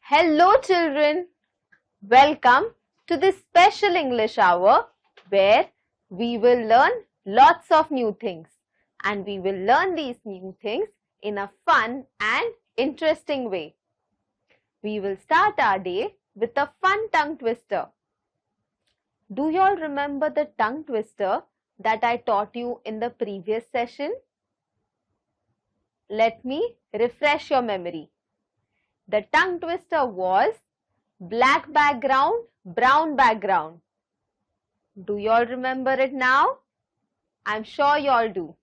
Hello children, welcome to this special English hour where we will learn lots of new things, and we will learn these new things in a fun and interesting way. We will start our day with a fun tongue twister. Do you all remember the tongue twister that I taught you in the previous session? Let me refresh your memory. The tongue twister was black background, brown background. Do you all remember it now? I'm sure you all do.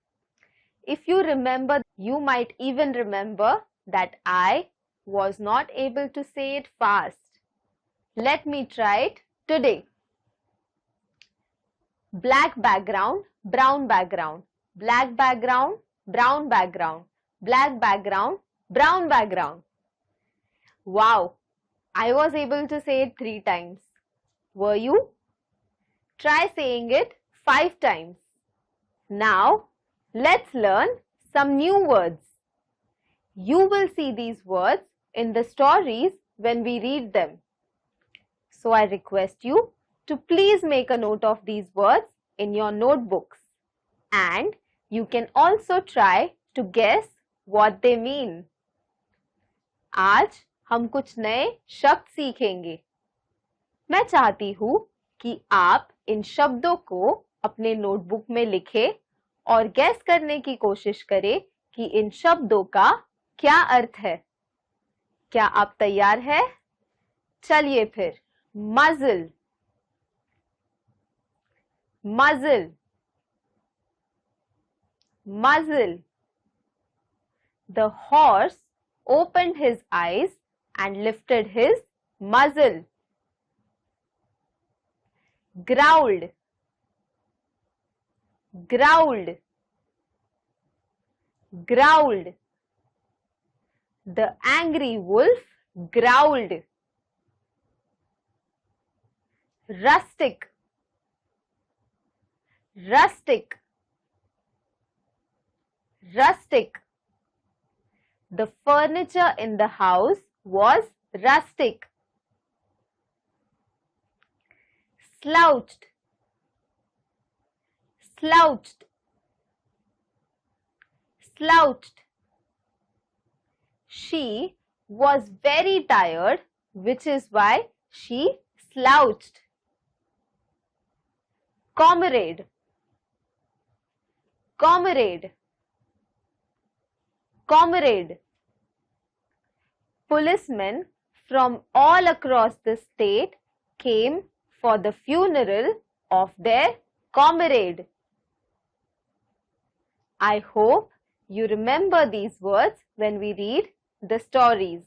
If you remember, you might even remember that I was not able to say it fast. Let me try it today. Black background, brown background. Black background, brown background. Black background, brown background. Wow, I was able to say it 3 times. Were you? Try saying it 5 times. Now, let's learn some new words. You will see these words in the stories when we read them. So I request you to please make a note of these words in your notebooks. And you can also try to guess what they mean. आज हम कुछ नए शब्द सीखेंगे. मैं चाहती हूँ कि आप इन शब्दों को अपने नोटबुक में लिखें और गैस करने की कोशिश करें कि इन शब्दों का क्या अर्थ है. क्या आप तैयार हैं? चलिए फिर. मज़ल, मज़ल, मज़ल. The horse opened his eyes and lifted his muzzle. Growled, growled, growled. The angry wolf growled. Rustic, rustic, rustic. The furniture in the house was rustic. Slouched, slouched, slouched. She was very tired, which is why she slouched. Comrade, comrade, comrade. Policemen from all across the state came for the funeral of their comrade. I hope you remember these words when we read the stories.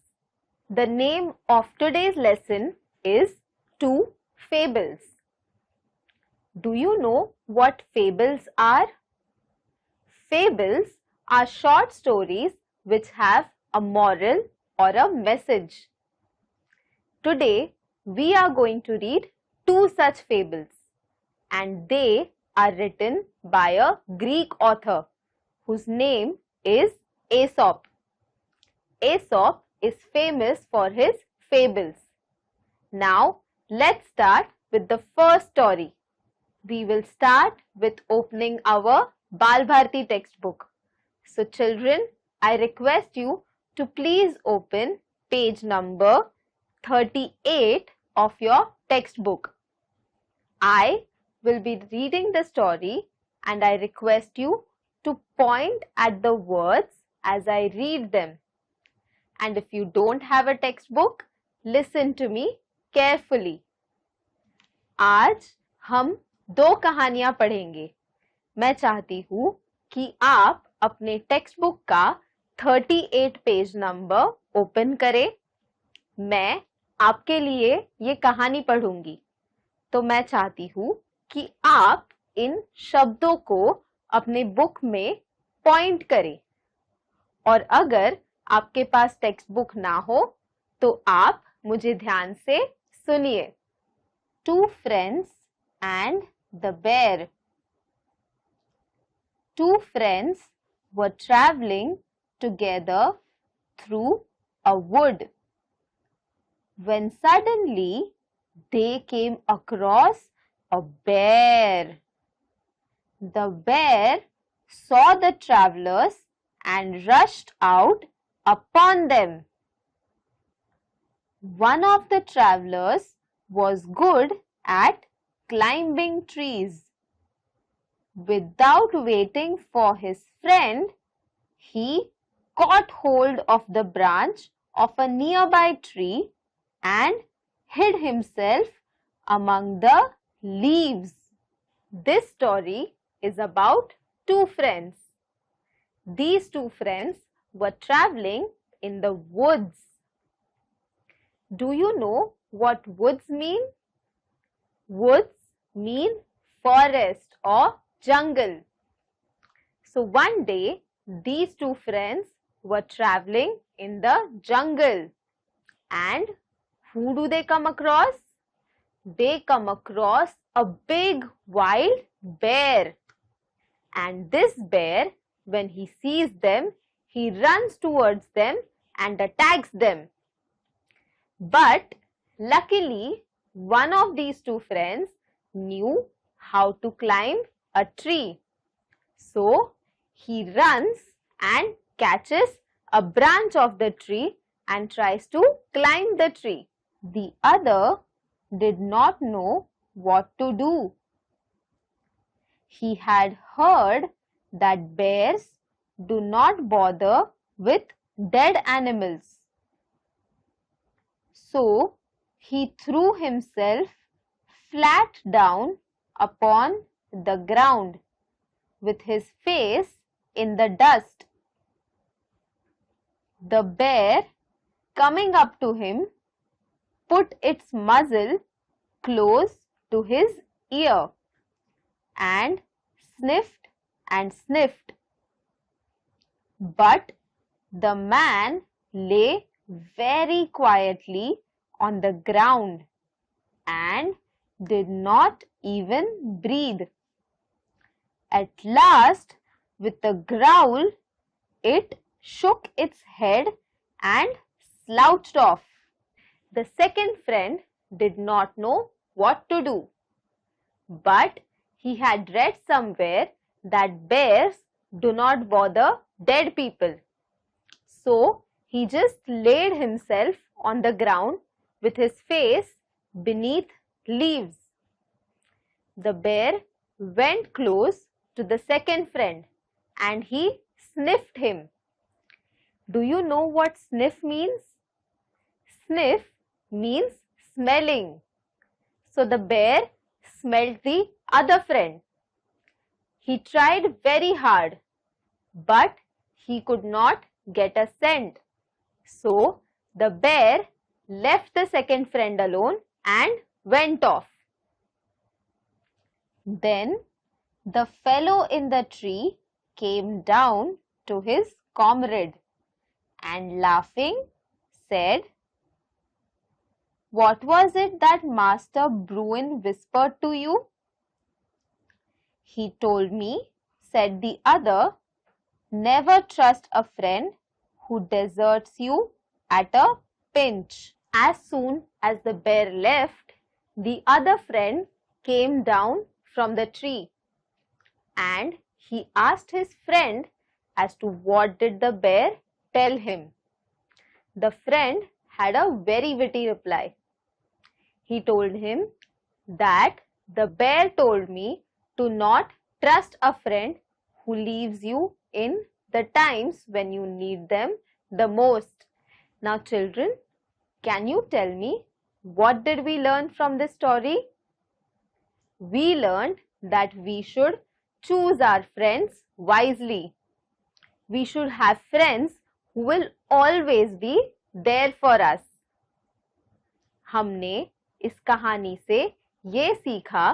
The name of today's lesson is Two Fables. Do you know what fables are? Fables are short stories which have a moral or a message. Today, we are going to read 2 such fables, and they are written by a Greek author whose name is Aesop. Aesop is famous for his fables. Now, let's start with the first story. We will start with opening our Bal Bharati textbook. So children, I request you to please open page number 38 of your textbook. I will be reading the story and I request you to point at the words as I read them. And if you don't have a textbook, listen to me carefully. आज हम 2 कहानियां पढ़ेंगे. मैं चाहती हूँ कि आप अपने टेक्स्ट बुक का 38 पेज नंबर ओपन करें. मैं आपके लिए ये कहानी पढ़ूंगी. तो मैं चाहती हूँ कि आप इन शब्दों को अपने बुक में पॉइंट करें. और अगर आपके पास टेक्स्ट बुक ना हो तो आप मुझे ध्यान से सुनिए. 2 friends and the bear. 2 friends were traveling together through a wood when suddenly they came across a bear. The bear saw the travelers and rushed out upon them. One of the travelers was good at climbing trees. Without waiting for his friend, he caught hold of the branch of a nearby tree and hid himself among the leaves. This story is about 2 friends. These 2 friends were traveling in the woods. Do you know what woods mean? Woods mean forest or jungle. So one day, these 2 friends were traveling in the jungle. And who do they come across? They come across a big wild bear. And this bear, when he sees them, he runs towards them and attacks them. But luckily, one of these 2 friends knew how to climb a tree. So he runs and catches a branch of the tree and tries to climb the tree. The other did not know what to do. He had heard that bears do not bother with dead animals. So he threw himself flat down upon the ground with his face in the dust. The bear, coming up to him, put its muzzle close to his ear and sniffed and sniffed. But the man lay very quietly on the ground and did not even breathe. At last, with a growl, it shook its head and slouched off. The second friend did not know what to do, but he had read somewhere that bears do not bother dead people. So he just laid himself on the ground with his face beneath leaves. The bear went close to the second friend and he sniffed him. Do you know what sniff means? Sniff means smelling. So the bear smelled the other friend. He tried very hard, but he could not get a scent. So the bear left the second friend alone and went off. Then the fellow in the tree came down to his comrade and laughing said, "What was it that Master Bruin whispered to you?" "He told me," said the other, "never trust a friend who deserts you at a pinch." As soon as the bear left, the other friend came down from the tree and he asked his friend as to what did the bear tell him. The friend had a very witty reply. He told him that the bear told me to not trust a friend who leaves you in the times when you need them the most. Now children, Can you tell me what did we learn from this story? We learned that we should choose our friends wisely. We should have friends who will always be there for us. हमने इस कहानी से ये सीखा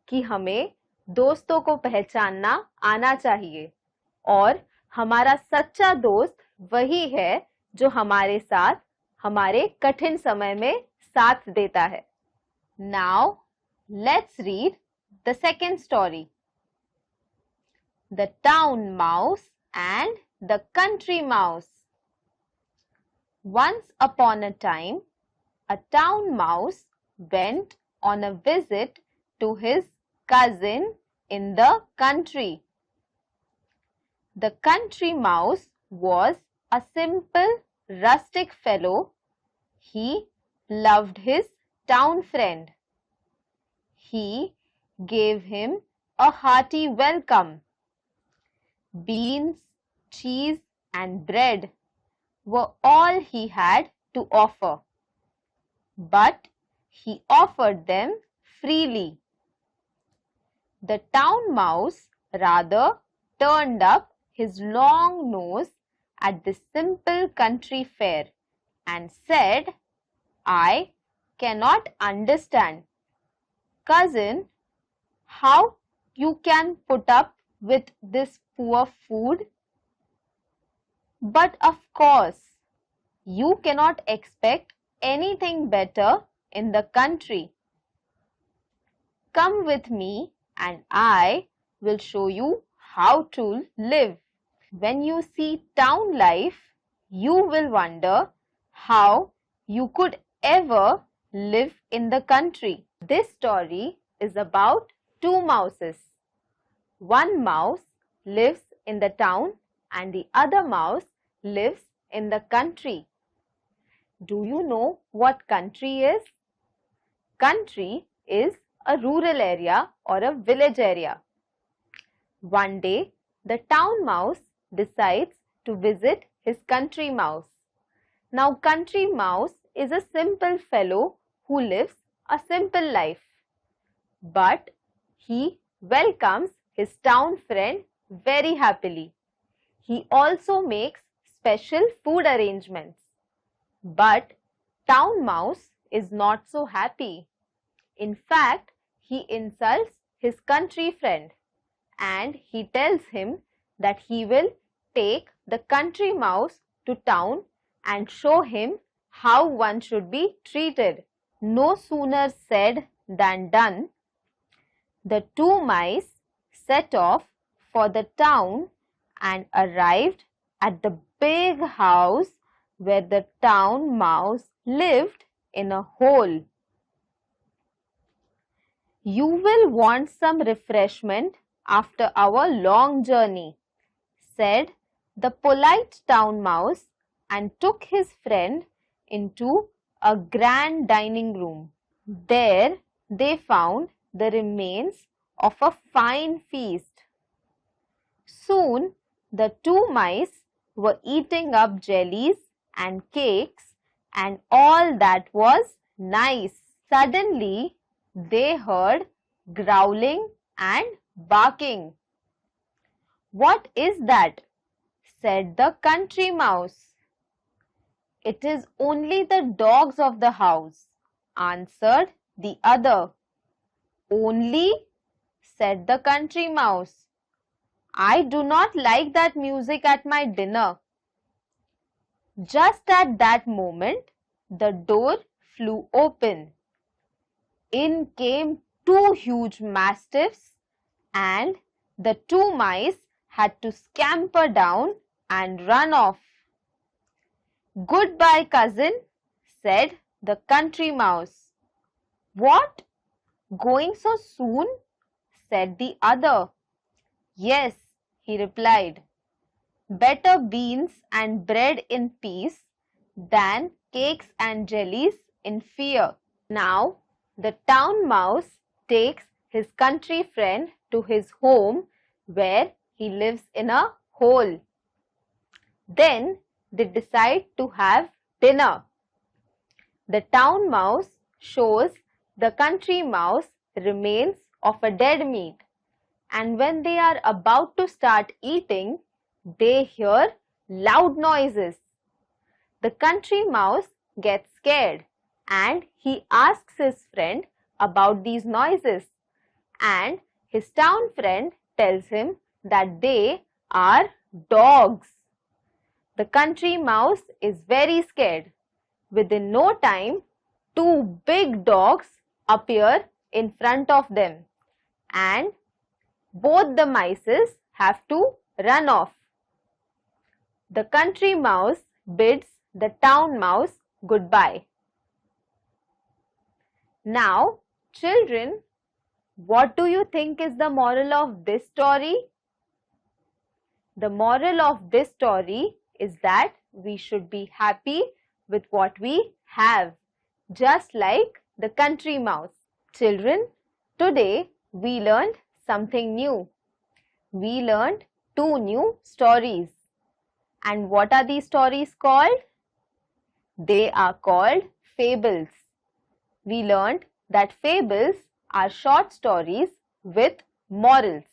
कि हमें दोस्तों को पहचानना आना चाहिए और हमारा सच्चा दोस्त वही है जो हमारे साथ हमारे कठिन समय में साथ देता है. Now let's read the second story. The Town Mouse and the Country Mouse. Once upon a time, a town mouse went on a visit to his cousin in the country. The country mouse was a simple, rustic fellow. He loved his town friend. He gave him a hearty welcome. Beans, cheese, and bread were all he had to offer, but he offered them freely. The town mouse rather turned up his long nose at this simple country fare and said, "I cannot understand, cousin, how you can put up with this poor food? But of course, you cannot expect anything better in the country. Come with me and I will show you how to live." When you see town life, you will wonder how you could ever live in the country. This story is about two mouses. One mouse lives in the town and the other mouse lives in the country. Do you know what country is? Country is a rural area or a village area. One day, the town mouse decides to visit his country mouse. Now, country mouse is a simple fellow who lives a simple life, but he welcomes his town friend very happily. He also makes special food arrangements. But town mouse is not so happy. In fact, he insults his country friend and he tells him that he will take the country mouse to town and show him how one should be treated. No sooner said than done. The two mice set off for the town and arrived at the big house where the town mouse lived in a hole. "You will want some refreshment after our long journey," said the polite town mouse and took his friend into a grand dining room. There they found the remains of a fine feast. Soon the two mice were eating up jellies and cakes and all that was nice. Suddenly they heard growling and barking. "What is that?" said the country mouse. "It is only the dogs of the house," answered the other. "Only?" said the country mouse. "I do not like that music at my dinner." Just at that moment, the door flew open. In came two huge mastiffs and the two mice had to scamper down and run off. "Goodbye, cousin," said the country mouse. "What? Going so soon?" said the other. "Yes," he replied. "Better beans and bread in peace than cakes and jellies in fear." Now, the town mouse takes his country friend to his home where he lives in a hole. Then they decide to have dinner. The town mouse shows the country mouse remains of a dead meat, and when they are about to start eating, they hear loud noises. The country mouse gets scared and he asks his friend about these noises, and his town friend tells him that they are dogs. The country mouse is very scared. Within no time, two big dogs appear in front of them, and both the mice have to run off. The country mouse bids the town mouse goodbye. Now, children, what do you think is the moral of this story? The moral of this story is that we should be happy with what we have, just like the country mouse. Children, today we learned something new. We learned two new stories. And what are these stories called? They are called fables. We learned that fables are short stories with morals.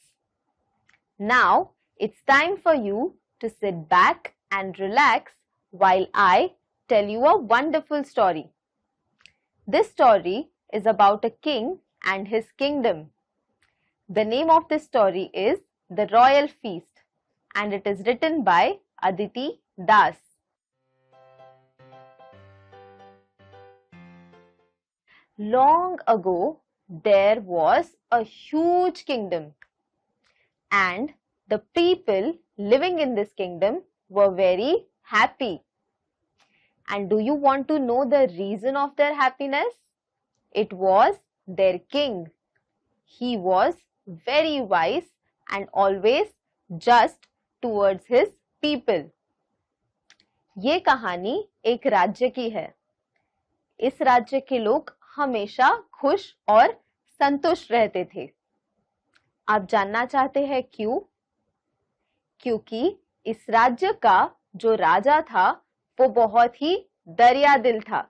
Now, it's time for you to sit back and relax while I tell you a wonderful story. This story is about a king and his kingdom. The name of this story is The Royal Feast, and it is written by Aditi Das. Long ago, there was a huge kingdom, and the people living in this kingdom were very happy. And do you want to know the reason of their happiness? It was their king. He was very wise and always just towards his people. ये कहानी एक राज्य की है. इस राज्य के लोग हमेशा खुश और संतुष्ट रहते थे. आप जानना चाहते हैं क्यों? क्योंकि इस राज्य का जो राजा था वो बहुत ही दरिया दिल था.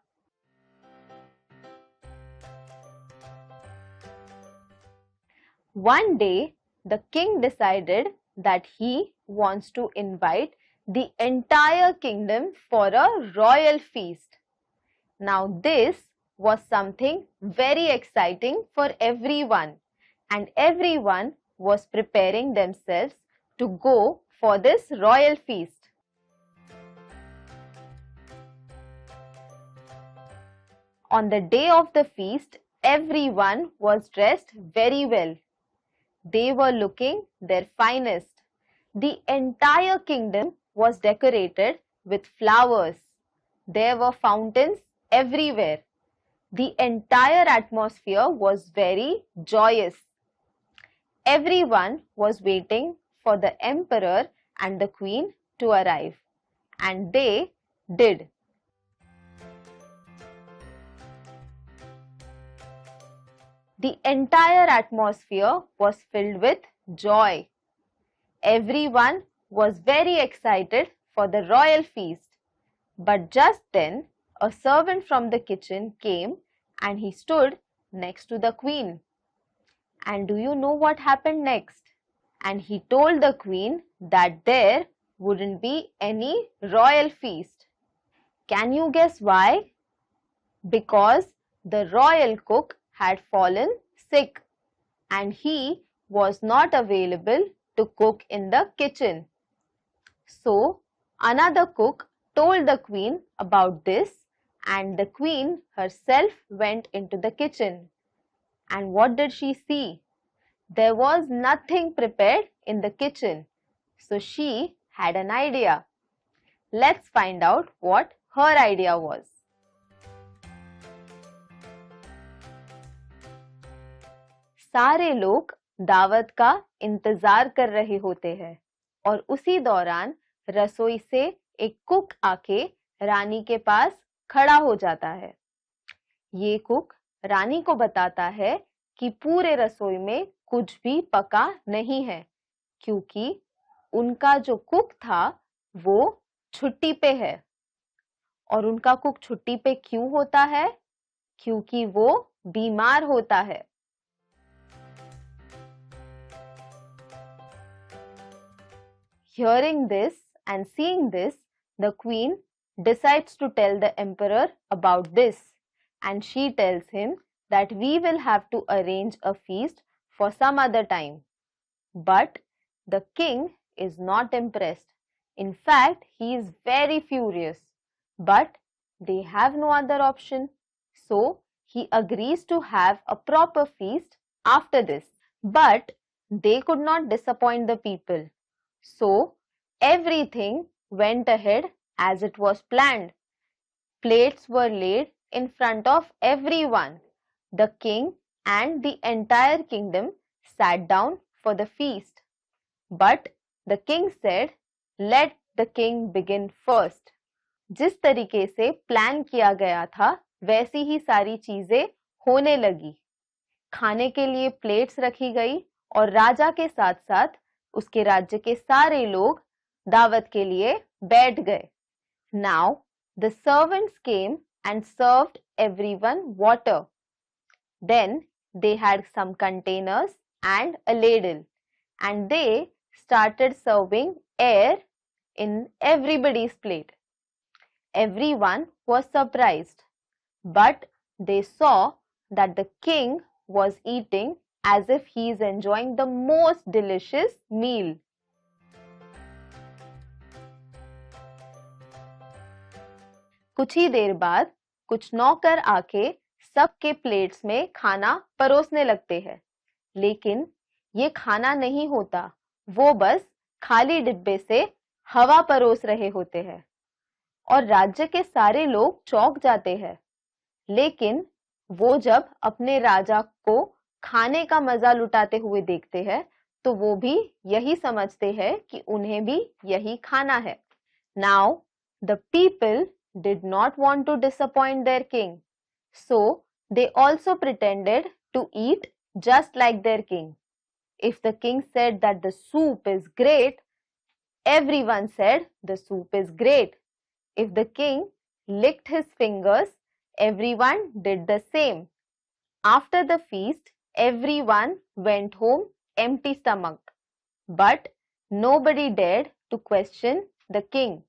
One day, the king decided that he wants to invite the entire kingdom for a royal feast. Now, this was something very exciting for everyone, and everyone was preparing themselves to go for this royal feast. On the day of the feast, everyone was dressed very well. They were looking their finest. The entire kingdom was decorated with flowers. There were fountains everywhere. The entire atmosphere was very joyous. Everyone was waiting for the emperor and the queen to arrive, and they did. The entire atmosphere was filled with joy. Everyone was very excited for the royal feast. But just then, a servant from the kitchen came and he stood next to the queen. And do you know what happened next? And he told the queen that there wouldn't be any royal feast. Can you guess why? Because the royal cook had fallen sick and he was not available to cook in the kitchen. So, another cook told the queen about this, and the queen herself went into the kitchen. And what did she see? There was nothing prepared in the kitchen. So, she had an idea. Let's find out what her idea was. सारे लोग दावत का इंतजार कर रहे होते हैं और उसी दौरान रसोई से एक कुक आके रानी के पास खड़ा हो जाता है. ये कुक रानी को बताता है कि पूरे रसोई में कुछ भी पका नहीं है क्योंकि उनका जो कुक था वो छुट्टी पे है और उनका कुक छुट्टी पे क्यों होता है? क्योंकि वो बीमार होता है। Hearing this and seeing this, the queen decides to tell the emperor about this, and she tells him that we will have to arrange a feast for some other time. But the king is not impressed. In fact, he is very furious. But they have no other option. So he agrees to have a proper feast after this. But they could not disappoint the people. So everything went ahead as it was planned. Plates were laid in front of everyone. The king and the entire kingdom sat down for the feast. But the king said, "Let the king begin first." जिस तरीके से plan किया गया था वैसी ही सारी चीजें होने लगी। खाने के लिए प्लेट्स रखी गई और राजा के साथ साथ उसके राज्य के सारे लोग दावत के लिए बैठ गए। Now the servants came and served everyone water. Then they had some containers and a ladle, and they started serving air in everybody's plate. Everyone was surprised, but they saw that the king was eating as if he is enjoying the most delicious meal. कुछ ही देर बाद कुछ नौकर आके सबके plates में खाना परोसने लगते हैं, लेकिन ये खाना नहीं होता, वो बस खाली डिब्बे से हवा परोस रहे होते हैं और राज्य के सारे लोग चौंक जाते हैं। लेकिन वो जब अपने राजा को खाने का मजा लुटाते हुए देखते हैं तो वो भी यही समझते हैं कि उन्हें भी यही खाना है। Now the people did not want to disappoint their king, so they also pretended to eat just like their king. If the king said that the soup is great, everyone said the soup is great. If the king licked his fingers, everyone did the same. After the feast, everyone went home empty stomach, but nobody dared to question the king.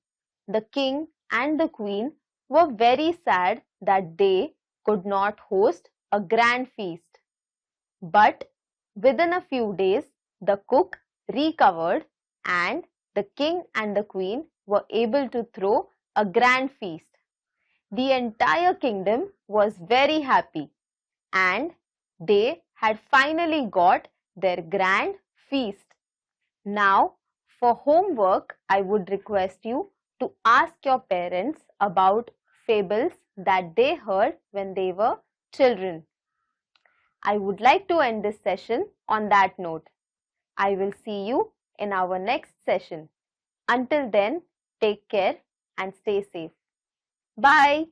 The king and the queen were very sad that they could not host a grand feast. But within a few days, the cook recovered and the king and the queen were able to throw a grand feast. The entire kingdom was very happy and they had finally got their grand feast. Now, for homework, I would request you to ask your parents about fables that they heard when they were children. I would like to end this session on that note. I will see you in our next session. Until then, take care and stay safe. Bye.